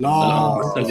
اللهم صل على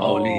قولي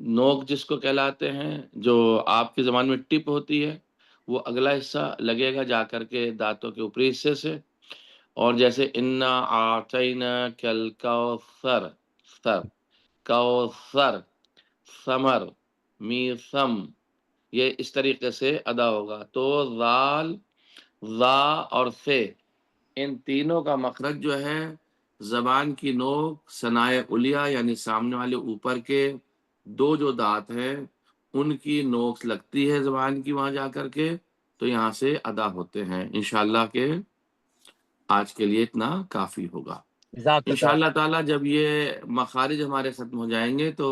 نوک جس کو کہلاتے ہیں، جو آپ کی زبان میں ٹپ ہوتی ہے، وہ اگلا حصہ لگے گا جا کر کے دانتوں کے اوپری حصے سے. اور جیسے انا اعطینا کل کوثر، سر، کوثر، ثمر، میثم، یہ اس طریقے سے ادا ہوگا. تو ذال، ذا اور سے، ان تینوں کا مخرج جو ہے زبان کی نوک ثنائے علیا یعنی سامنے والے اوپر کے دو جو دانت ہیں ان کی نوک لگتی ہے زبان کی وہاں جا کر کے، تو یہاں سے ادا ہوتے ہیں. انشاءاللہ کہ آج کے لیے اتنا کافی ہوگا. جزاک اللہ. انشاءاللہ تعالیٰ جب یہ مخارج ہمارے ختم ہو جائیں گے تو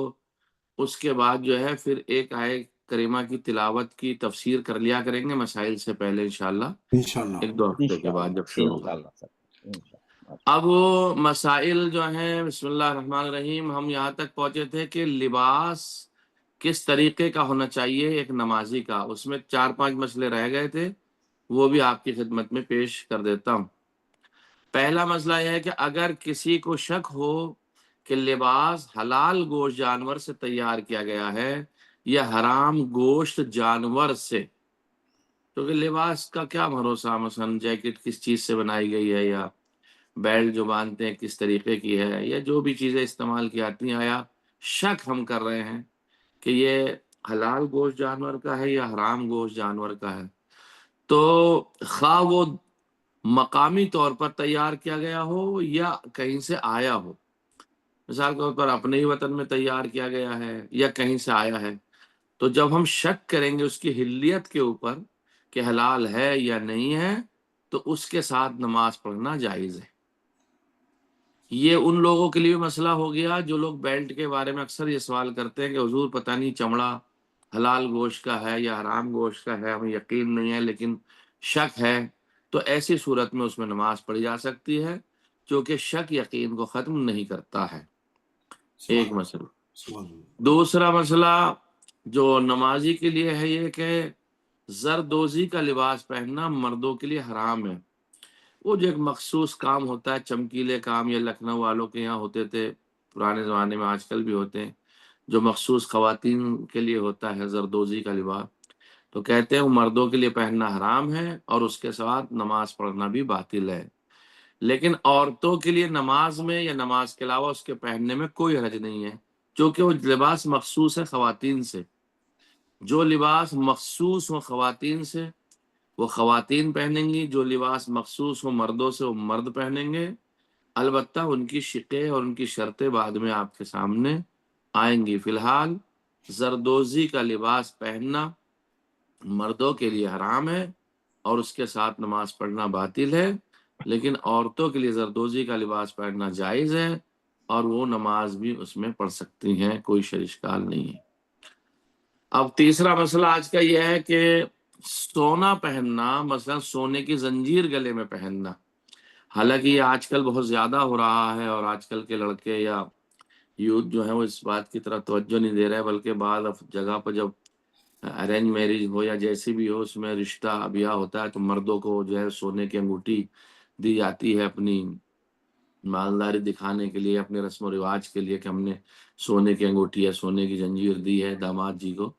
اس کے بعد جو ہے پھر ایک آئے کریمہ کی تلاوت کی تفسیر کر لیا کریں گے مسائل سے پہلے انشاءاللہ، انشاءاللہ. ایک دو ہفتے کے بعد جب شروع ہوگا. انشاءاللہ سر، انشاءاللہ. اب وہ مسائل جو ہیں، بسم اللہ الرحمن الرحیم، ہم یہاں تک پہنچے تھے کہ لباس کس طریقے کا ہونا چاہیے ایک نمازی کا. اس میں 4-5 مسئلے رہ گئے تھے، وہ بھی آپ کی خدمت میں پیش کر دیتا ہوں. پہلا مسئلہ یہ ہے کہ اگر کسی کو شک ہو کہ لباس حلال گوشت جانور سے تیار کیا گیا ہے یا حرام گوشت جانور سے، کیونکہ لباس کا کیا بھروسہ، مثلا جیکٹ کس چیز سے بنائی گئی ہے، یا بیلٹ جو باندھتے ہیں کس طریقے کی ہے، یا جو بھی چیزیں استعمال کی آتی ہیں، آیا شک ہم کر رہے ہیں کہ یہ حلال گوشت جانور کا ہے یا حرام گوشت جانور کا ہے. تو خواہ وہ مقامی طور پر تیار کیا گیا ہو یا کہیں سے آیا ہو، مثال کے طور پر اپنے ہی وطن میں تیار کیا گیا ہے یا کہیں سے آیا ہے، تو جب ہم شک کریں گے اس کی حلیت کے اوپر کہ حلال ہے یا نہیں ہے، تو اس کے ساتھ نماز پڑھنا جائز ہے. یہ ان لوگوں کے لیے مسئلہ ہو گیا جو لوگ بیلٹ کے بارے میں اکثر یہ سوال کرتے ہیں کہ حضور پتہ نہیں چمڑا حلال گوشت کا ہے یا حرام گوشت کا ہے، ہمیں یقین نہیں ہے لیکن شک ہے. تو ایسی صورت میں اس میں نماز پڑھی جا سکتی ہے، کیونکہ شک یقین کو ختم نہیں کرتا ہے. ایک مسئلہ. دوسرا مسئلہ جو نمازی کے لیے ہے یہ کہ زردوزی کا لباس پہننا مردوں کے لیے حرام ہے. وہ جو ایک مخصوص کام ہوتا ہے، چمکیلے کام، یا لکھنؤ والوں کے یہاں ہوتے تھے پرانے زمانے میں، آج کل بھی ہوتے ہیں، جو مخصوص خواتین کے لیے ہوتا ہے زردوزی کا لباس، تو کہتے ہیں وہ مردوں کے لیے پہننا حرام ہے اور اس کے ساتھ نماز پڑھنا بھی باطل ہے. لیکن عورتوں کے لیے نماز میں یا نماز کے علاوہ اس کے پہننے میں کوئی حرج نہیں ہے، کیونکہ وہ لباس مخصوص ہے خواتین سے. جو لباس مخصوص ہو خواتین سے وہ خواتین پہنیں گی، جو لباس مخصوص ہو مردوں سے وہ مرد پہنیں گے. البتہ ان کی شقیں اور ان کی شرطیں بعد میں آپ کے سامنے آئیں گی. فی الحال زردوزی کا لباس پہننا مردوں کے لیے حرام ہے اور اس کے ساتھ نماز پڑھنا باطل ہے، لیکن عورتوں کے لیے زردوزی کا لباس پہننا جائز ہے اور وہ نماز بھی اس میں پڑھ سکتی ہیں، کوئی اشکال نہیں ہے. اب تیسرا مسئلہ آج کا یہ ہے کہ سونا پہننا، مثلا سونے کی زنجیر گلے میں پہننا. حالانکہ یہ آج کل بہت زیادہ ہو رہا ہے اور آج کل کے لڑکے یا یوتھ جو ہیں وہ اس بات کی طرف توجہ نہیں دے رہے، بلکہ بعض جگہ پر جب ارینج میرج ہو یا جیسی بھی ہو، اس میں رشتہ بیاہ ہوتا ہے تو مردوں کو جو ہے سونے کی انگوٹھی دی جاتی ہے اپنی مالداری دکھانے کے لیے، اپنے رسم و رواج کے لیے، کہ ہم نے سونے کی انگوٹھی یا سونے کی زنجیر دی ہے داماد جی کو.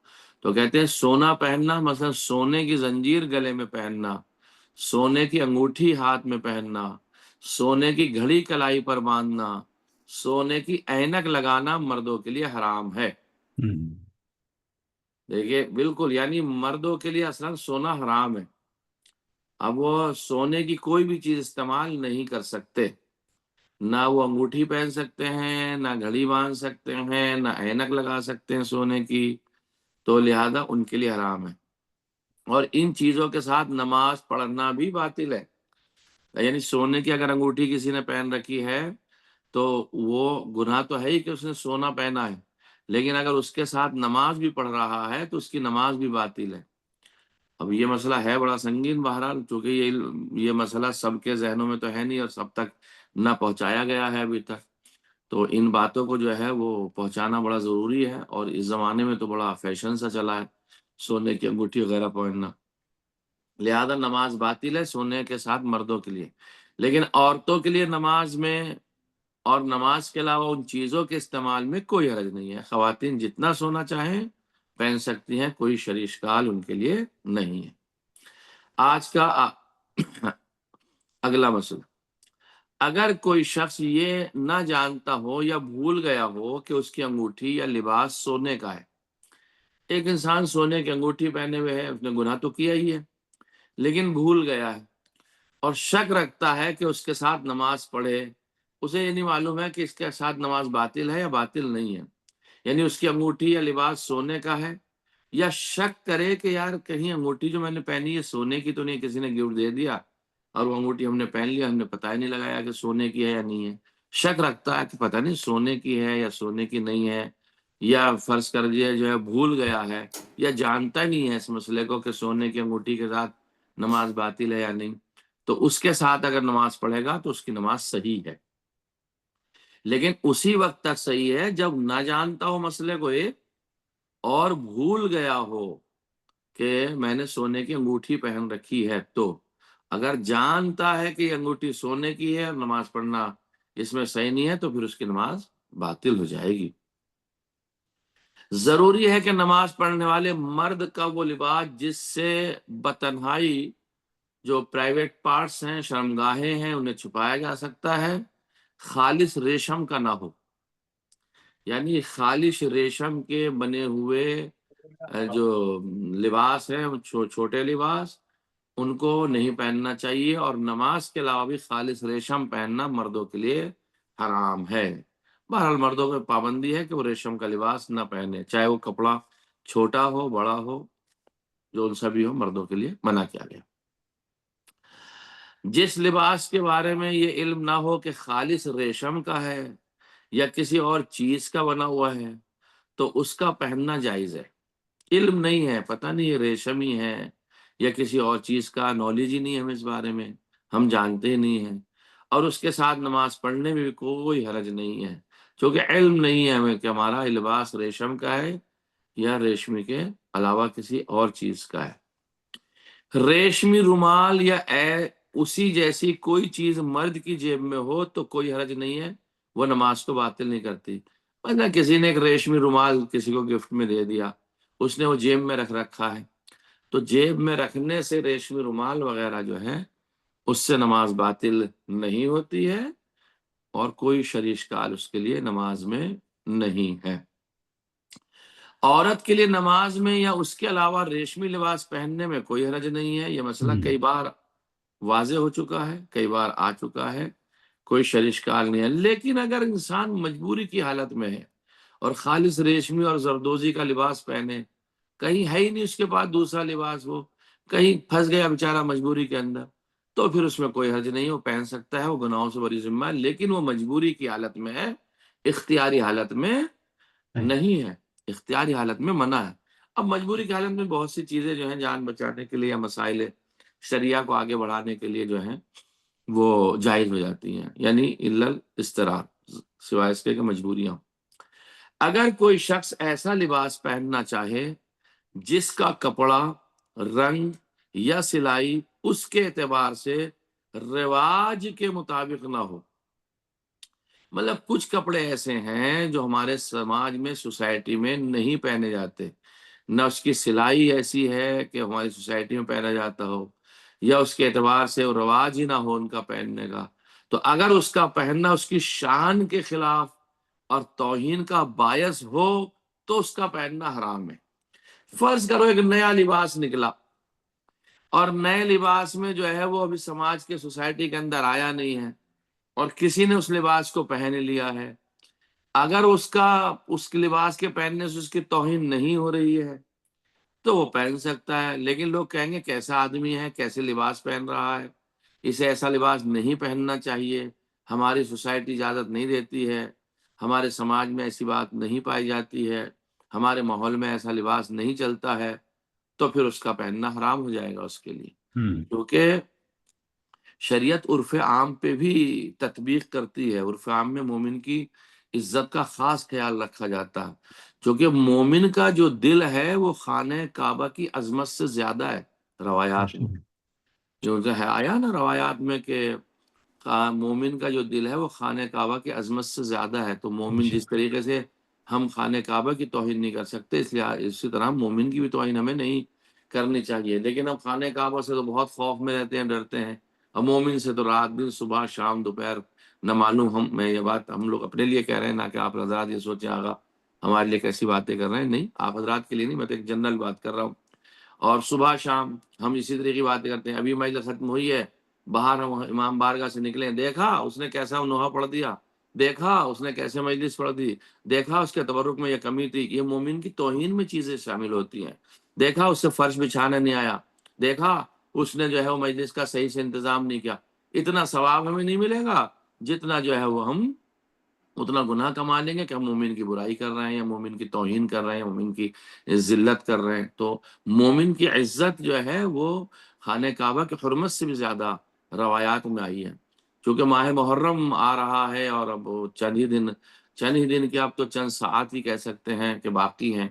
تو کہتے ہیں سونا پہننا، مثلا سونے کی زنجیر گلے میں پہننا، سونے کی انگوٹھی ہاتھ میں پہننا، سونے کی گھڑی کلائی پر باندھنا، سونے کی اینک لگانا مردوں کے لیے حرام ہے. دیکھیے بالکل، یعنی مردوں کے لیے اصلا سونا حرام ہے. اب وہ سونے کی کوئی بھی چیز استعمال نہیں کر سکتے، نہ وہ انگوٹھی پہن سکتے ہیں، نہ گھڑی باندھ سکتے ہیں، نہ اینک لگا سکتے ہیں سونے کی، تو لہذا ان کے لیے حرام ہے. اور ان چیزوں کے ساتھ نماز پڑھنا بھی باطل ہے. یعنی سونے کی اگر انگوٹھی کسی نے پہن رکھی ہے تو وہ گناہ تو ہے ہی کہ اس نے سونا پہنا ہے، لیکن اگر اس کے ساتھ نماز بھی پڑھ رہا ہے تو اس کی نماز بھی باطل ہے. اب یہ مسئلہ ہے بڑا سنگین، بہرحال چونکہ یہ مسئلہ سب کے ذہنوں میں تو ہے نہیں اور سب تک نہ پہنچایا گیا ہے ابھی تک، تو ان باتوں کو جو ہے وہ پہنچانا بڑا ضروری ہے. اور اس زمانے میں تو بڑا فیشن سا چلا ہے سونے کی انگوٹھی وغیرہ پہننا، لہذا نماز باطل ہے سونے کے ساتھ مردوں کے لیے. لیکن عورتوں کے لیے نماز میں اور نماز کے علاوہ ان چیزوں کے استعمال میں کوئی حرج نہیں ہے. خواتین جتنا سونا چاہیں پہن سکتی ہیں، کوئی شرعی اشکال ان کے لیے نہیں ہے. آج کا اگلا مسئلہ، اگر کوئی شخص یہ نہ جانتا ہو یا بھول گیا ہو کہ اس کی انگوٹھی یا لباس سونے کا ہے. ایک انسان سونے کی انگوٹھی پہنے ہوئے ہے، اس نے گناہ تو کیا ہی ہے لیکن بھول گیا ہے اور شک رکھتا ہے کہ اس کے ساتھ نماز پڑھے. اسے یہ نہیں معلوم ہے کہ اس کے ساتھ نماز باطل ہے یا باطل نہیں ہے، یعنی اس کی انگوٹھی یا لباس سونے کا ہے، یا شک کرے کہ یار کہیں انگوٹھی جو میں نے پہنی ہے سونے کی تو نہیں، کسی نے گفٹ دے دیا اور وہ انگوٹھی ہم نے پہن لیا، ہم نے پتہ ہی نہیں لگایا کہ سونے کی ہے یا نہیں ہے. شک رکھتا ہے کہ پتہ نہیں سونے کی ہے یا سونے کی نہیں ہے، یا فرض کر دیا جو ہے بھول گیا ہے یا جانتا نہیں ہے اس مسئلے کو کہ سونے کی انگوٹھی کے ساتھ نماز باطل ہے یا نہیں، تو اس کے ساتھ اگر نماز پڑھے گا تو اس کی نماز صحیح ہے. لیکن اسی وقت تک صحیح ہے جب نہ جانتا ہو مسئلے کو ایک، اور بھول گیا ہو کہ میں نے سونے کی انگوٹھی پہن رکھی ہے. تو اگر جانتا ہے کہ یہ انگوٹھی سونے کی ہے اور نماز پڑھنا اس میں صحیح نہیں ہے تو پھر اس کی نماز باطل ہو جائے گی. ضروری ہے کہ نماز پڑھنے والے مرد کا وہ لباس جس سے بتنہائی جو پرائیویٹ پارٹس ہیں، شرمگاہیں ہیں، انہیں چھپایا جا سکتا ہے، خالص ریشم کا نہ ہو. یعنی خالص ریشم کے بنے ہوئے جو لباس ہیں، چھوٹے لباس، ان کو نہیں پہننا چاہیے. اور نماز کے علاوہ بھی خالص ریشم پہننا مردوں کے لیے حرام ہے. بہرحال مردوں پہ پابندی ہے کہ وہ ریشم کا لباس نہ پہنے، چاہے وہ کپڑا چھوٹا ہو بڑا ہو، جو ان سبھی ہو، مردوں کے لیے منع کیا گیا. جس لباس کے بارے میں یہ علم نہ ہو کہ خالص ریشم کا ہے یا کسی اور چیز کا بنا ہوا ہے تو اس کا پہننا جائز ہے. علم نہیں ہے، پتہ نہیں یہ ریشم ہی ہے یا کسی اور چیز کا، نالج ہی نہیں ہے ہمیں اس بارے میں، ہم جانتے ہی نہیں ہیں، اور اس کے ساتھ نماز پڑھنے میں بھی کوئی حرج نہیں ہے، کیونکہ علم نہیں ہے ہمیں کہ ہمارا لباس ریشم کا ہے یا ریشمی کے علاوہ کسی اور چیز کا ہے. ریشمی رومال یا اسی جیسی کوئی چیز مرد کی جیب میں ہو تو کوئی حرج نہیں ہے، وہ نماز کو باطل نہیں کرتی. مثلا کسی نے ایک ریشمی رومال کسی کو گفٹ میں دے دیا، اس نے وہ جیب میں رکھ رکھا ہے، تو جیب میں رکھنے سے ریشمی رومال وغیرہ جو ہے اس سے نماز باطل نہیں ہوتی ہے اور کوئی شرعی اشکال اس کے لیے نماز میں نہیں ہے. عورت کے لیے نماز میں یا اس کے علاوہ ریشمی لباس پہننے میں کوئی حرج نہیں ہے. یہ مسئلہ کئی بار واضح ہو چکا ہے، کئی بار آ چکا ہے، کوئی شرعی اشکال نہیں ہے. لیکن اگر انسان مجبوری کی حالت میں ہے اور خالص ریشمی اور زردوزی کا لباس پہنے، کہیں ہے ہی نہیں اس کے پاس دوسرا لباس، وہ کہیں پھنس گیا بیچارہ مجبوری کے اندر، تو پھر اس میں کوئی حرج نہیں، وہ پہن سکتا ہے، وہ گناہوں سے بری ذمہ ہے. لیکن وہ مجبوری کی حالت میں ہے، اختیاری حالت میں نہیں ہے، اختیاری حالت میں منع ہے. اب مجبوری کی حالت میں بہت سی چیزیں جو ہیں جان بچانے کے لیے یا مسائل شریعہ کو آگے بڑھانے کے لیے جو ہیں وہ جائز ہو جاتی ہیں، یعنی الا الاضطرار، سوائے اس کے کہ مجبوریاں. اگر کوئی شخص ایسا لباس پہننا چاہے جس کا کپڑا، رنگ یا سلائی اس کے اعتبار سے رواج کے مطابق نہ ہو، مطلب کچھ کپڑے ایسے ہیں جو ہمارے سماج میں، سوسائٹی میں نہیں پہنے جاتے، نہ اس کی سلائی ایسی ہے کہ ہماری سوسائٹی میں پہنا جاتا ہو، یا اس کے اعتبار سے وہ رواج ہی نہ ہو ان کا پہننے کا، تو اگر اس کا پہننا اس کی شان کے خلاف اور توہین کا باعث ہو تو اس کا پہننا حرام ہے. فرض کرو ایک نیا لباس نکلا اور نئے لباس میں جو ہے وہ ابھی سماج کے، سوسائٹی کے اندر آیا نہیں ہے اور کسی نے اس لباس کو پہن لیا ہے، اگر اس کے لباس کے پہننے سے اس کی توہین نہیں ہو رہی ہے تو وہ پہن سکتا ہے. لیکن لوگ کہیں گے کیسا آدمی ہے، کیسے لباس پہن رہا ہے، اسے ایسا لباس نہیں پہننا چاہیے، ہماری سوسائٹی اجازت نہیں دیتی ہے، ہمارے سماج میں ایسی بات نہیں پائی جاتی ہے، ہمارے ماحول میں ایسا لباس نہیں چلتا ہے، تو پھر اس کا پہننا حرام ہو جائے گا اس کے لیے. کیونکہ شریعت عرف عام پہ بھی تطبیق کرتی ہے، عرف عام میں مومن کی عزت کا خاص خیال رکھا جاتا ہے، کیونکہ مومن کا جو دل ہے وہ خانہ کعبہ کی عظمت سے زیادہ ہے. روایات میں جو ہے آیا نا روایات میں کہ مومن کا جو دل ہے وہ خانہ کعبہ کی عظمت سے زیادہ ہے. تو مومن جس طریقے سے ہم خانہ کعبہ کی توہین نہیں کر سکتے، اس لیے اسی طرح مومن کی بھی توہین ہمیں نہیں کرنی چاہیے. لیکن ہم خانہ کعبہ سے تو بہت خوف میں رہتے ہیں، ڈرتے ہیں، اور مومن سے تو رات دن، صبح شام دوپہر نہ معلوم. میں یہ بات ہم لوگ اپنے لیے کہہ رہے ہیں، نہ کہ آپ حضرات یہ سوچیں آگا ہمارے لیے کیسی باتیں کر رہے ہیں. نہیں، آپ حضرات کے لیے نہیں، میں تو ایک جنرل بات کر رہا ہوں. اور صبح شام ہم اسی طریقے کی باتیں کرتے ہیں. ابھی مجلس ختم ہوئی ہے، باہر ہم امام بارگاہ سے نکلے، دیکھا اس نے کیسا نوحہ پڑھ دیا، دیکھا اس نے کیسے مجلس پڑھ دی، دیکھا اس کے تبرک میں یہ کمی تھی. یہ مومن کی توہین میں چیزیں شامل ہوتی ہیں. دیکھا اس سے فرش بچھانے نہیں آیا، دیکھا اس نے جو ہے وہ مجلس کا صحیح سے انتظام نہیں کیا. اتنا ثواب ہمیں نہیں ملے گا جتنا جو ہے وہ ہم اتنا گناہ کما لیں گے کہ ہم مومن کی برائی کر رہے ہیں، یا مومن کی توہین کر رہے ہیں، مومن کی ذلت کر رہے ہیں. تو مومن کی عزت جو ہے وہ خانہ کعبہ کی حرمت سے بھی زیادہ روایات میں آئی ہے. چونکہ ماہ محرم آ رہا ہے، اور اب چند ہی دن کے، اب تو چند ساعت ہی کہہ سکتے ہیں کہ باقی ہیں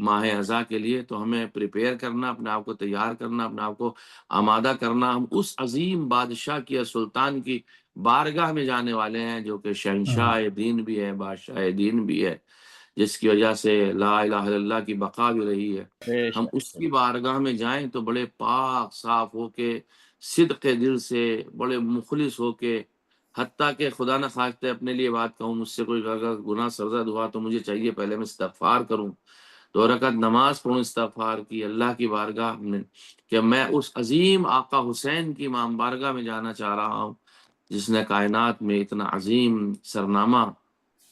ماہ اذا کے لیے. تو ہمیں پریپیئر کرنا، اپنے آپ کو تیار کرنا، اپنے آپ کو آمادہ کرنا. ہم اس عظیم بادشاہ کی، سلطان کی بارگاہ میں جانے والے ہیں، جو کہ شہنشاہ دین بھی ہے، بادشاہ دین بھی ہے، جس کی وجہ سے لا الہ الا اللہ کی بقا بھی رہی ہے. ہم اس کی بارگاہ میں جائیں تو بڑے پاک صاف ہو کے، صدق دل سے، بڑے مخلص ہو کے. حتیٰ کہ خدا نہ خواستہ اپنے لیے بات کہوں، مجھ سے کوئی اگر گناہ سرزد ہوا تو مجھے چاہیے پہلے میں استغفار کروں، 2 رکعت نماز پڑھوں استغفار کی اللہ کی بارگاہ میں، کہ میں اس عظیم آقا حسین کی امام بارگاہ میں جانا چاہ رہا ہوں، جس نے کائنات میں اتنا عظیم سرنامہ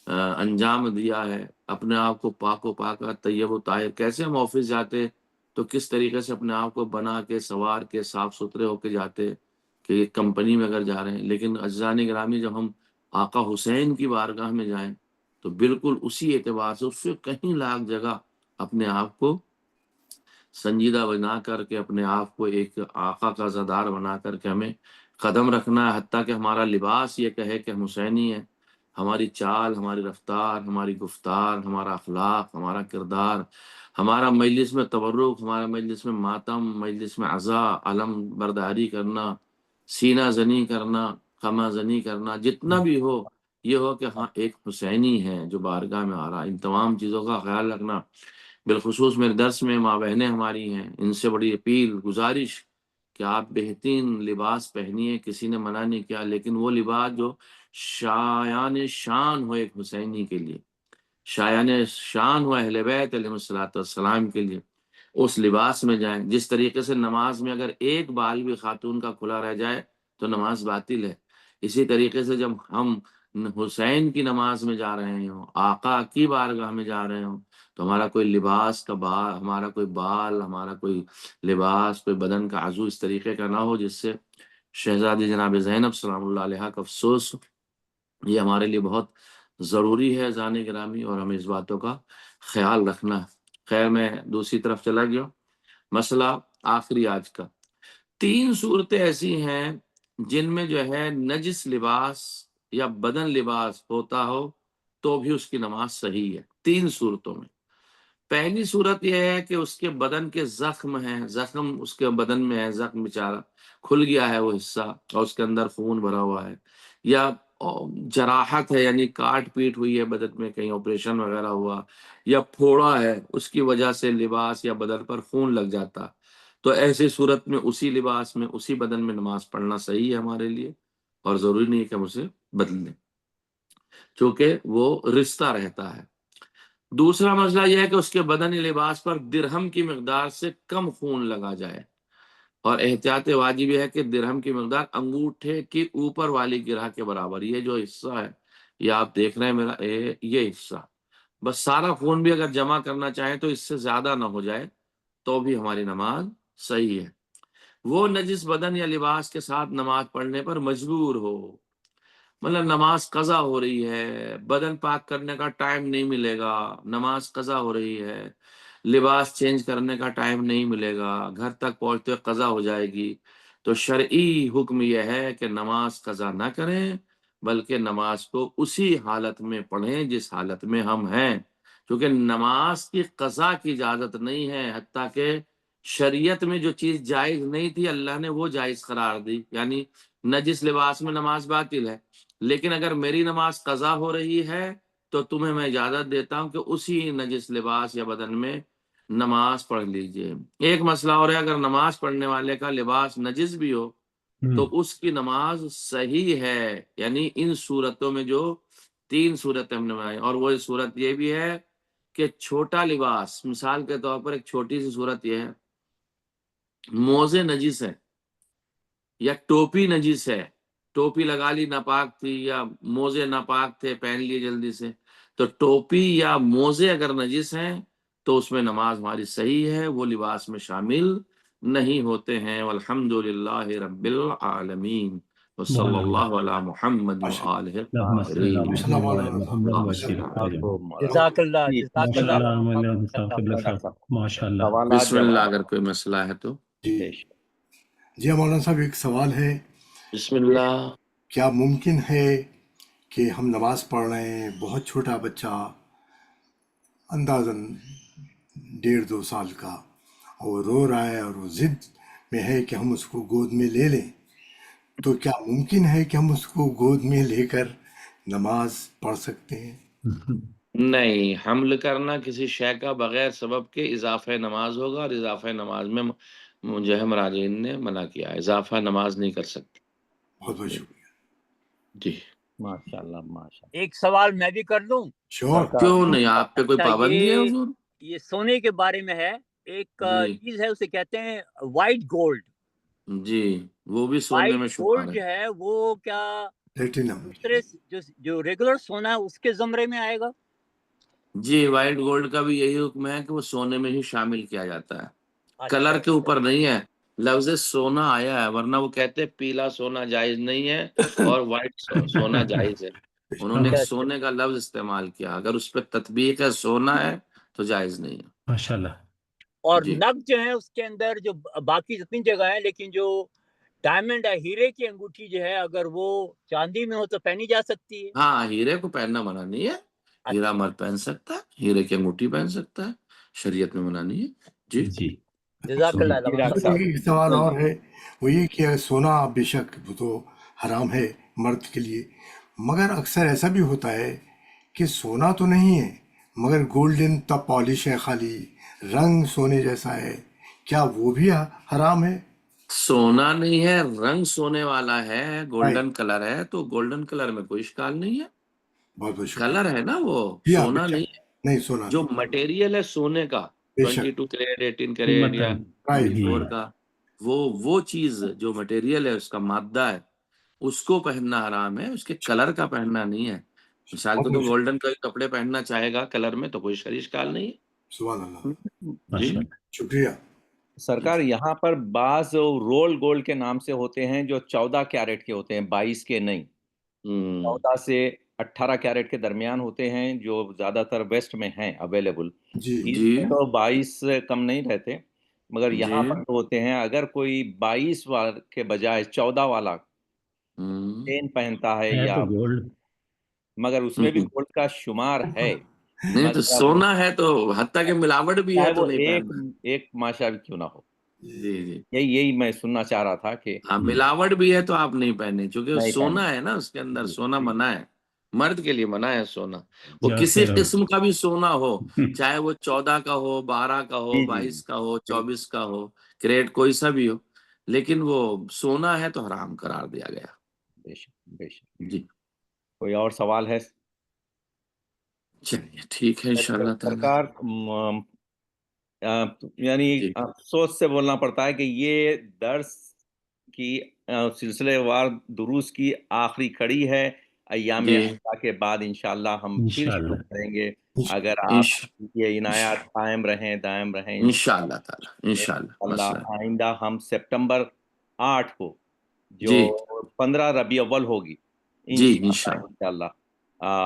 انجام دیا ہے. اپنے آپ کو پاک و پاکہ، طیب و طاہر. کیسے ہم آفس جاتے تو کس طریقے سے اپنے آپ کو بنا کے، سوار کے، صاف ستھرے ہو کے جاتے کہ ایک کمپنی میں اگر جا رہے ہیں. لیکن عزیزان گرامی، جب ہم آقا حسین کی بارگاہ میں جائیں تو بالکل اسی اعتبار سے، اس سے کہیں لاکھ جگہ اپنے آپ کو سنجیدہ بنا کر کے، اپنے آپ کو ایک آقا کا عزادار بنا کر کے ہمیں قدم رکھنا ہے. حتیٰ کہ ہمارا لباس یہ کہے کہ ہم حسینی ہیں، ہماری چال، ہماری رفتار، ہماری گفتار، ہمارا اخلاق، ہمارا کردار، ہمارا مجلس میں تبرک، ہمارا مجلس میں ماتم، مجلس میں عزا، علم برداری کرنا، سینہ زنی کرنا، خما زنی کرنا، جتنا بھی ہو، یہ ہو کہ ہاں ایک حسینی ہے جو بارگاہ میں آ رہا. ان تمام چیزوں کا خیال رکھنا. بالخصوص میرے درس میں ماں بہنیں ہماری ہیں، ان سے بڑی اپیل، گزارش کہ آپ بہترین لباس پہنیے. کسی نے منع نہیں کیا، لیکن وہ لباس جو شایان شان ہو ایک حسینی کے لیے، شایان شان ہو اہل بیت علیہ الصلوۃ والسلام کے لیے، اس لباس میں جائیں. جس طریقے سے نماز میں اگر ایک بال بھی خاتون کا کھلا رہ جائے تو نماز باطل ہے، اسی طریقے سے جب ہم حسین کی نماز میں جا رہے ہوں، آقا کی بارگاہ میں جا رہے ہوں، تو ہمارا کوئی لباس کا بال، ہمارا کوئی بال، ہمارا کوئی لباس، کوئی بدن کا عضو اس طریقے کا نہ ہو جس سے شہزادی جناب زینب سلام اللہ علیہا کا افسوس ہو. یہ ہمارے لیے بہت ضروری ہے زان گرامی، اور ہمیں اس باتوں کا خیال رکھنا ہے. خیر، میں دوسری طرف چلا گیا. مسئلہ آخری آج کا، 3 صورتیں ایسی ہیں جن میں جو ہے نجس لباس یا بدن لباس ہوتا ہو تو بھی اس کی نماز صحیح ہے. 3 صورتوں میں. پہلی صورت یہ ہے کہ اس کے بدن کے زخم ہیں، زخم اس کے بدن میں ہے، زخم بیچارہ کھل گیا ہے وہ حصہ، اور اس کے اندر خون بھرا ہوا ہے، یا جراحت ہے، یعنی کاٹ پیٹ ہوئی ہے بدن میں، کہیں آپریشن وغیرہ ہوا، یا پھوڑا ہے، اس کی وجہ سے لباس یا بدن پر خون لگ جاتا. تو ایسی صورت میں اسی لباس میں، اسی بدن میں نماز پڑھنا صحیح ہے ہمارے لیے، اور ضروری نہیں ہے کہ ہم اسے بدل دیں، چونکہ وہ رشتہ رہتا ہے. دوسرا مسئلہ یہ ہے کہ اس کے بدنی لباس پر درہم کی مقدار سے کم خون لگا جائے، اور احتیاط واجب یہ ہے کہ درہم کی مقدار انگوٹھے کی اوپر والی گرہ کے برابر. یہ جو حصہ ہے، یہ آپ دیکھ رہے ہیں میرا، یہ حصہ، بس سارا خون بھی اگر جمع کرنا چاہیں تو اس سے زیادہ نہ ہو جائے تو بھی ہماری نماز صحیح ہے. وہ نجس بدن یا لباس کے ساتھ نماز پڑھنے پر مجبور ہو، مطلب نماز قضا ہو رہی ہے، بدن پاک کرنے کا ٹائم نہیں ملے گا، نماز قضا ہو رہی ہے، لباس چینج کرنے کا ٹائم نہیں ملے گا، گھر تک پہنچتے قضا ہو جائے گی، تو شرعی حکم یہ ہے کہ نماز قضا نہ کریں، بلکہ نماز کو اسی حالت میں پڑھیں جس حالت میں ہم ہیں. کیونکہ نماز کی قضا کی اجازت نہیں ہے، حتیٰ کہ شریعت میں جو چیز جائز نہیں تھی اللہ نے وہ جائز قرار دی، یعنی نجس لباس میں نماز باطل ہے، لیکن اگر میری نماز قضا ہو رہی ہے تو تمہیں میں اجازت دیتا ہوں کہ اسی نجس لباس یا بدن میں نماز پڑھ لیجئے۔ ایک مسئلہ اور ہے، اگر نماز پڑھنے والے کا لباس نجس بھی ہو تو اس کی نماز صحیح ہے، یعنی ان صورتوں میں جو 3 صورتیں ہم نے بنائی، اور وہ صورت یہ بھی ہے کہ چھوٹا لباس، مثال کے طور پر ایک چھوٹی سی صورت یہ ہے، موزے نجس ہے یا ٹوپی نجس ہے، ٹوپی لگا لی ناپاک تھی یا موزے ناپاک تھے پہن لیے جلدی سے، تو ٹوپی یا موزے اگر نجس ہیں تو اس میں نماز ہماری صحیح ہے، وہ لباس میں شامل نہیں ہوتے ہیں۔ والحمدللہ رب العالمین وصلی اللہ علی محمد وآلہ الطاہرین۔ جزاک اللہ، جزاک بسم اللہ۔ اللہ ماشاء اللہ۔ سوالات بسم اللہ، جوابات۔ اگر کوئی مسئلہ ہے تو جی مولانا صاحب ایک سوال ہے، بسم اللہ۔ کیا ممکن ہے کہ ہم نماز پڑھ رہے ہیں، بہت چھوٹا بچہ اندازاً 1.5-2 سال کا، اور رو رہا ہے اور وہ ضد میں ہے کہ ہم اس کو گود میں لے لیں، تو کیا ممکن ہے کہ ہم اس کو گود میں لے کر نماز پڑھ سکتے ہیں؟ نہیں، حمل کرنا کسی شے کا بغیر سبب کے اضافہ نماز ہوگا، اور اضافہ نماز میں جو ہے مراجعین نے منع کیا ہے، اضافہ نماز نہیں کر سکتے۔ بہت بہت شکریہ۔ جی ماشاء اللہ ماشاء اللہ۔ ایک سوال میں بھی کر دوں؟ شور۔ کیوں نہیں، آپ پہ کوئی اچھا، پابندی ہے حضور؟ یہ سونے کے بارے میں ہے، ایک جی چیز ہے اسے کہتے ہیں وائٹ گولڈ۔ جی، وہ بھی سونے وائٹ میں شمار گولڈ ہے۔ جو ہے وہ کیا پلیٹینم۔ دوسرے جو ریگولر سونا ہے اس کے زمرے میں آئے گا؟ جی، وائٹ گولڈ کا بھی یہی حکم ہے کہ وہ سونے میں ہی شامل کیا جاتا ہے، اچھا، کلر کے اوپر نہیں ہے۔ لفظ سونا آیا ہے، ورنہ وہ کہتے ہیں پیلا سونا جائز نہیں ہے اور وائٹ سونا جائز ہے، انہوں نے ایک اچھا، سونے کا لفظ استعمال کیا، اگر اس پہ تطبیق ہے سونا ہے تو جائز نہیں ہے۔ ماشاء اللہ۔ اور جی نگ جو ہے اس کے اندر جو باقی جتنی جگہ ہے، لیکن جو ڈائمنڈ ہے، ہیرے کی انگوٹھی جو ہے، اگر وہ چاندی میں ہو تو پہنی جا سکتی ہے؟ ہاں، ہیرے کو پہننا منع نہیں ہے، ہیرا مرد پہن سکتا ہے، ہیرے کی انگوٹھی پہن سکتا ہے، شریعت میں منع نہیں ہے۔ جی جی جزاک اللہ جی ڈاکٹر اچھا، صاحب، ایک سوال اور ہے، وہ یہ کہ سونا بے شک وہ تو حرام ہے مرد کے لیے، مگر اکثر ایسا بھی ہوتا ہے کہ سونا تو نہیں ہے مگر گولڈن تب پالش ہے، خالی رنگ سونے جیسا ہے، کیا وہ بھی حرام ہے؟ سونا نہیں ہے، رنگ سونے والا ہے، رائٹ، گولڈن کلر ہے، تو گولڈن کلر میں کوئی اشکال نہیں ہے، بہت بہت شکریہ۔ کلر ہے نا وہ، جی ہاں، بے سونا شک، نہیں ہے۔ نہیں سونا جو نہیں، مٹیریل ہے سونے کا، بے شک، 22 کیرٹ، 18 کیرٹ قیمت یا رائٹ، 24 کا، وہ چیز جو مٹیریل ہے، اس کا مادہ ہے، اس کو پہننا حرام ہے، اس کے کلر کا پہننا نہیں ہے۔ مثال بہت کو تو بہت گولڈن کا کپڑے پہننا چاہے گا کلر میں تو کوئی اشکال نہیں ہے۔ سبحان اللہ، جی ماشاء اللہ۔ شکریہ۔ سرکار یہاں پر بعض رول گولڈ کے نام سے ہوتے ہیں جو 14 کیرٹ کے ہوتے ہیں، 22 کے نہیں، 14 سے 18 کیرٹ کے درمیان ہوتے ہیں، جو زیادہ تر ویسٹ میں ہیں اویلیبل، جی اس جی میں تو 22 سے کم نہیں رہتے، مگر یہاں جی پر جو ہوتے ہیں، اگر کوئی 22 کے بجائے 14 والا چین پہنتا ہے ہے یا، تو گولڈ۔ مگر اس میں بھی گولڈ کا شمار ہے، نہیں تو مگر سونا ہے تو حتیٰ کہ ملاوٹ بھی چاہے ہے تو وہ نہیں ایک پہننا۔ ایک ماشا بھی کیوں نہ ہو، جی جی، یہی میں سننا چاہ رہا تھا کہ ہاں ملاوٹ بھی ہے تو آپ نہیں پہنے، چونکہ نہیں پہنے۔ سونا ہے نا، اس کے اندر سونا منع ہے، مرد کے لیے منع ہے سونا، وہ جا کسی کر قسم کا بھی سونا ہو، چاہے وہ 14 کا ہو، 12 کا ہو، جی 22 کا ہو، 24 کا ہو، کریٹ کوئی سا بھی ہو، لیکن وہ سونا ہے تو حرام قرار دیا گیا۔ بے شک بے شک۔ جی کوئی اور سوال ہے؟ چلیے ٹھیک ہے انشاءاللہ تعالی۔ سرکار یعنی جی افسوس سے بولنا پڑتا ہے کہ یہ درس کی سلسلے وار دروس کی آخری کڑی ہے، ایام جی عشاء کے بعد انشاءاللہ ہم پھر شروع انشاءاللہ۔ کریں گے، اگر آپ یہ عنایات انشاءاللہ قائم رہیں دائم رہیں انشاءاللہ تعالی، انشاءاللہ اللہ۔ مسئلہ نہیں۔ آئندہ ہم سپٹمبر 8 کو جو جی 15 ربیع اول ہوگی جی انشاءاللہ انشاءاللہ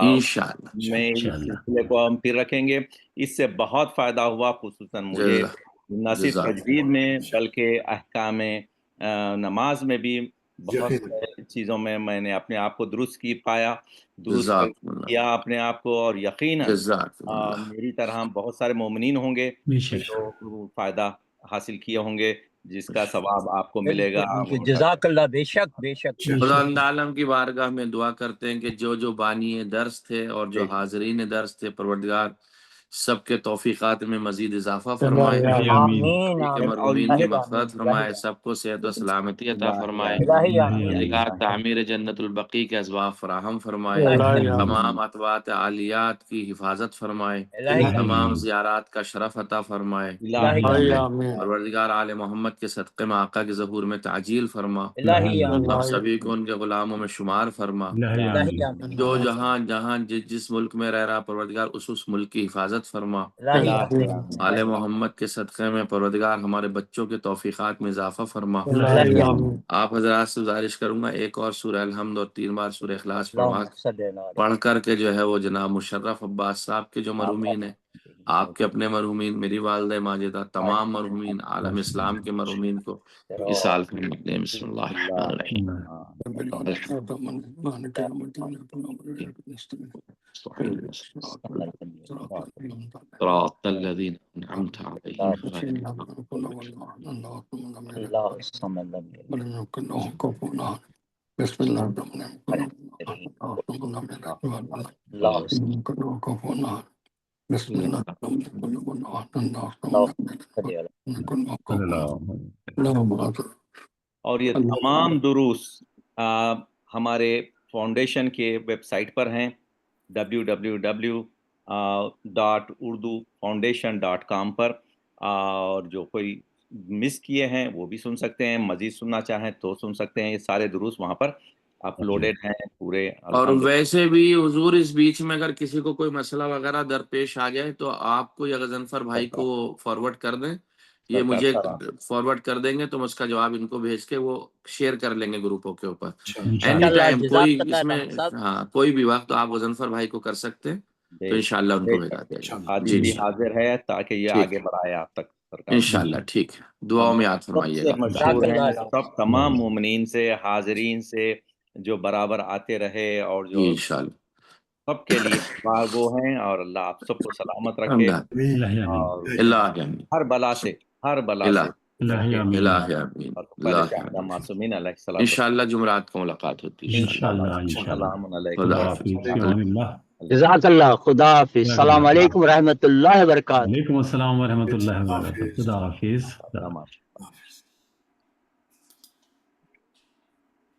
انشاءاللہ میں اس انشاءاللہ۔ سلسلے کو ہم پھر رکھیں گے۔ اس سے بہت فائدہ ہوا، خصوصاً مجھے نہ صرف جزاک تجوید میں بلکہ احکام نماز میں بھی بہت یقیناً، سے چیزوں میں نے اپنے آپ کو درست پایا، درست جزاک اللہ، کیا اپنے آپ کو، اور یقیناً جزاک اللہ، میری طرح بہت سارے مومنین ہوں گے بے شک۔ جو فائدہ حاصل کیے ہوں گے جس کا ثواب آپ کو ملے گا. جزاک اللہ. بے شک بے شک. خدا عالم کی بارگاہ میں دعا کرتے ہیں کہ جو بانی درس تھے اور جو حاضرین درس تھے، پروردگار سب کے توفیقات میں مزید اضافہ فرمائے، مرحومین کی مغفرت فرمائے، سب کو صحت و سلامتی عطا فرمائے، پروردگار تعمیر جنت البقیع کے اسباب فراہم فرمائے، تمام اطباعات عالیات کی حفاظت فرمائے، تمام زیارات کا شرف عطا فرمائے، پروردگار آل محمد کے صدقے میں آقا کے ظہور میں تعجیل فرما، ہم سبھی کو ان کے غلاموں میں شمار فرما، جو جہاں جس ملک میں رہ رہا پروردگار اس ملک کی حفاظت فرما، آل محمد کے صدقے میں پروردگار ہمارے بچوں کے توفیقات میں اضافہ فرما. آپ حضرات سے گزارش کروں گا ایک اور سورہ الحمد اور 3 بار سورہ اخلاص پڑھ کر کے جو ہے وہ جناب مشرف عباس صاحب کے جو مرحومین ہیں، آپ کے اپنے مرحومین، میری والدہ ماجدہ، تمام مرحومین عالم اسلام کے مرحومین کو اس سال میں بسم اللہ الرحمن الرحیم. صراط الذين أنعمت عليهم بسم الله اور یہ تمام دروس ہمارے فاؤنڈیشن کے ویب سائٹ پر ہیں www.urdufoundation.com پر، اور جو کوئی مس کیے ہیں وہ بھی سن سکتے ہیں، مزید سننا چاہیں تو سن سکتے ہیں. یہ سارے دروس وہاں پر اپلوڈیڈ ہیں پورے. اور ویسے بھی حضور اس بیچ میں اگر کسی کو کوئی مسئلہ وغیرہ درپیش آ جائے تو آپ کو یا غضنفر بھائی کو فارورڈ کر دیں، یہ مجھے فارورڈ کر دیں گے تو اس کا جواب ان کو بھیج کے وہ شیئر کر لیں گے گروپوں کے اوپر. اینی ٹائم کوئی اس میں کوئی بھی وقت آپ غضنفر بھائی کو کر سکتے ہیں تو انشاءاللہ ان کو بھیجا دیں گے. جی حاضر ہے تاکہ یہ آگے بڑھائے آپ تک. انشاءاللہ ٹھیک ہے، دعاؤں میں یاد فرمائیے گا. مشہور ہیں سب تمام مومنین سے، حاضرین سے جو برابر آتے رہے اور جو انشاءاللہ سب کے لیے وہ ہیں، اور اللہ آپ سب کو سلامت رکھے اور ہر بلا سے معصومین علیہ السلام. انشاءاللہ جمعرات کو ملاقات ہوتی ہے. السلام علیکم. جزاک اللہ. خدا حافظ. السلام علیکم ورحمۃ اللہ وبرکاتہ. وعلیکم السلام ورحمۃ اللہ وبرکاتہ. خدا حافظ.